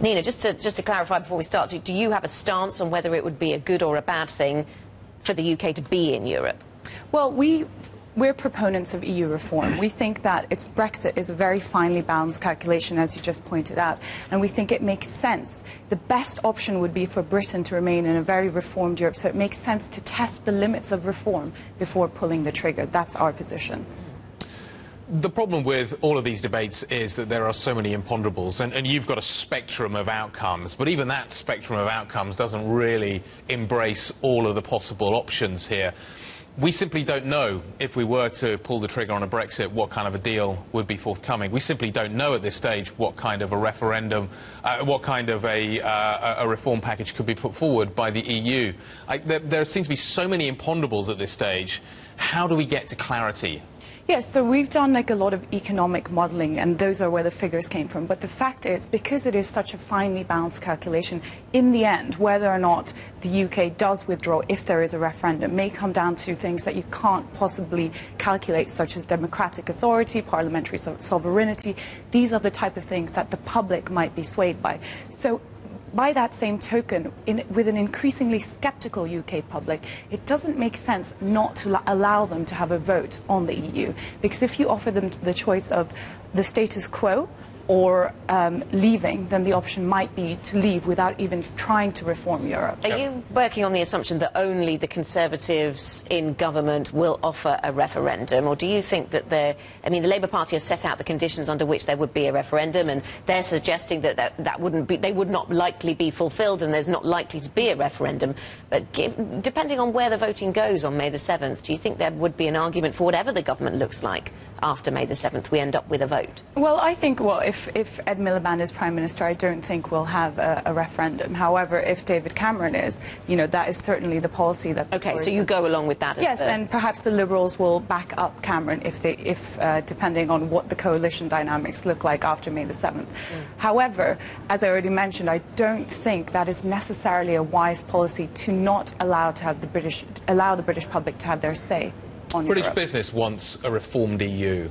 Nina, just to clarify before we start, do you have a stance on whether it would be a good or a bad thing for the UK to be in Europe? Well, we're proponents of EU reform. We think that Brexit is a very finely balanced calculation, as you just pointed out, and we think it makes sense. The best option would be for Britain to remain in a very reformed Europe, so it makes sense to test the limits of reform before pulling the trigger. That's our position. The problem with all of these debates is that there are so many imponderables, and you've got a spectrum of outcomes, but even that spectrum of outcomes doesn't really embrace all of the possible options here. We simply don't know, if we were to pull the trigger on a Brexit, what kind of a deal would be forthcoming. We simply don't know at this stage what kind of a referendum, what kind of a reform package could be put forward by the EU. There seem to be so many imponderables at this stage. How do we get to clarity? Yes, so we've done a lot of economic modelling, and those are where the figures came from. But the fact is, because it is such a finely balanced calculation, in the end, whether or not the UK does withdraw, if there is a referendum, may come down to things that you can't possibly calculate, such as democratic authority, parliamentary sovereignty. These are the type of things that the public might be swayed by. So, by that same token, with an increasingly sceptical UK public, it doesn't make sense not to allow them to have a vote on the EU. Because if you offer them the choice of the status quo or leaving, then the option might be to leave without even trying to reform Europe. Are you working on the assumption that only the Conservatives in government will offer a referendum, or do you think that the Labour Party has set out the conditions under which there would be a referendum, and they're suggesting that they would not likely be fulfilled, and there's not likely to be a referendum? But depending on where the voting goes on May the 7th, do you think there would be an argument for whatever the government looks like after May the 7th, we end up with a vote? Well, I think, if Ed Miliband is Prime Minister, I don't think we'll have a referendum. However, if David Cameron is, that is certainly the policy that... OK, so you go along with that? Yes, and perhaps the Liberals will back up Cameron if depending on what the coalition dynamics look like after May the 7th. However, as I already mentioned, I don't think that is necessarily a wise policy to not allow the British public to have their say on British Europe. business wants a reformed EU.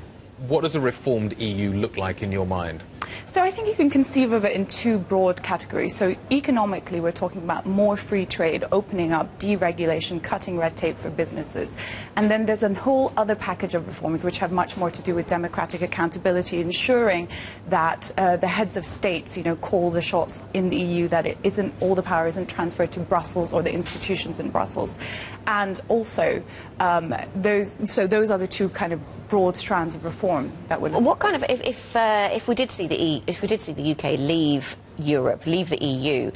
What does a reformed EU look like in your mind? So I think you can conceive of it in two broad categories. So economically, we're talking about more free trade, opening up, deregulation, cutting red tape for businesses. And then there's a whole other package of reforms which have much more to do with democratic accountability, ensuring that the heads of states, call the shots in the EU, that all the power isn't transferred to Brussels or the institutions in Brussels. And also, those are the two kind of broad strands of reform that would... What kind of... If we did see the UK leave Europe, leave the EU,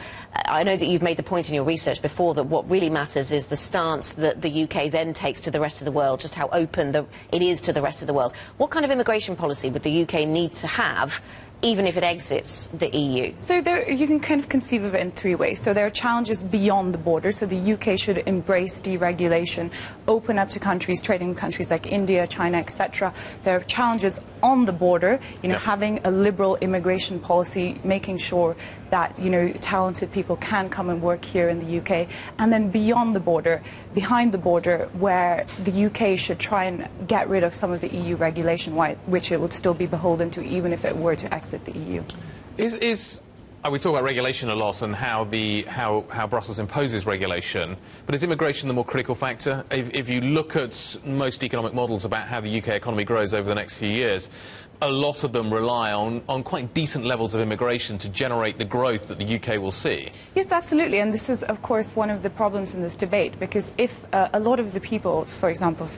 I know that you've made the point in your research before that what really matters is the stance that the UK then takes to the rest of the world, just how open it is to the rest of the world. What kind of immigration policy would the UK need to have, even if it exits the EU? So you can kind of conceive of it in three ways. So there are challenges beyond the border. So the UK should embrace deregulation, open up to countries, trading with countries like India, China, etc. There are challenges on the border, having a liberal immigration policy, making sure that, talented people can come and work here in the UK. And then beyond the border, behind the border, where the UK should try and get rid of some of the EU regulation, which it would still be beholden to, even if it were to exit the EU. We talk about regulation a lot and how Brussels imposes regulation, but is immigration the more critical factor? If you look at most economic models about how the UK economy grows over the next few years, a lot of them rely on quite decent levels of immigration to generate the growth that the UK will see. Yes, absolutely, and this is, of course, one of the problems in this debate, because if a lot of the people, for example,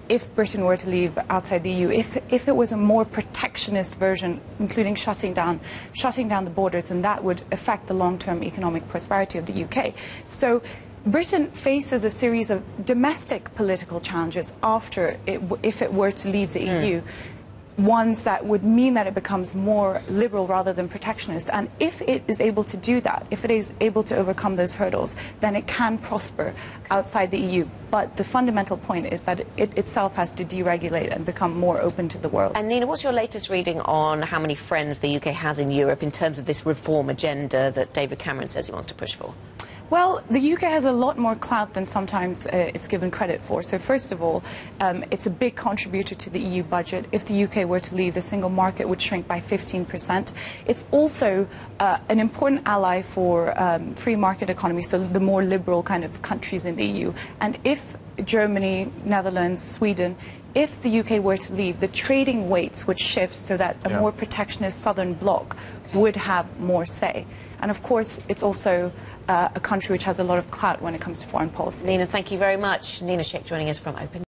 if Britain were to leave outside the EU, if it was a more protectionist version, including shutting down the borders, then that would affect the long-term economic prosperity of the UK. So Britain faces a series of domestic political challenges if it were to leave the EU. Ones that would mean that it becomes more liberal rather than protectionist. And if it is able to do that, if it is able to overcome those hurdles, then it can prosper outside the EU. But the fundamental point is that it itself has to deregulate and become more open to the world. And Nina, what's your latest reading on how many friends the UK has in Europe in terms of this reform agenda that David Cameron says he wants to push for? Well, the UK has a lot more clout than sometimes it's given credit for. So first of all, it's a big contributor to the EU budget. If the UK were to leave, the single market would shrink by 15%. It's also an important ally for free market economy, so the more liberal kind of countries in the EU. And if Germany, Netherlands, Sweden, if the UK were to leave, the trading weights would shift so that a more protectionist southern bloc would have more say. And of course, it's also a country which has a lot of clout when it comes to foreign policy. Nina, thank you very much. Nina Schick joining us from Open.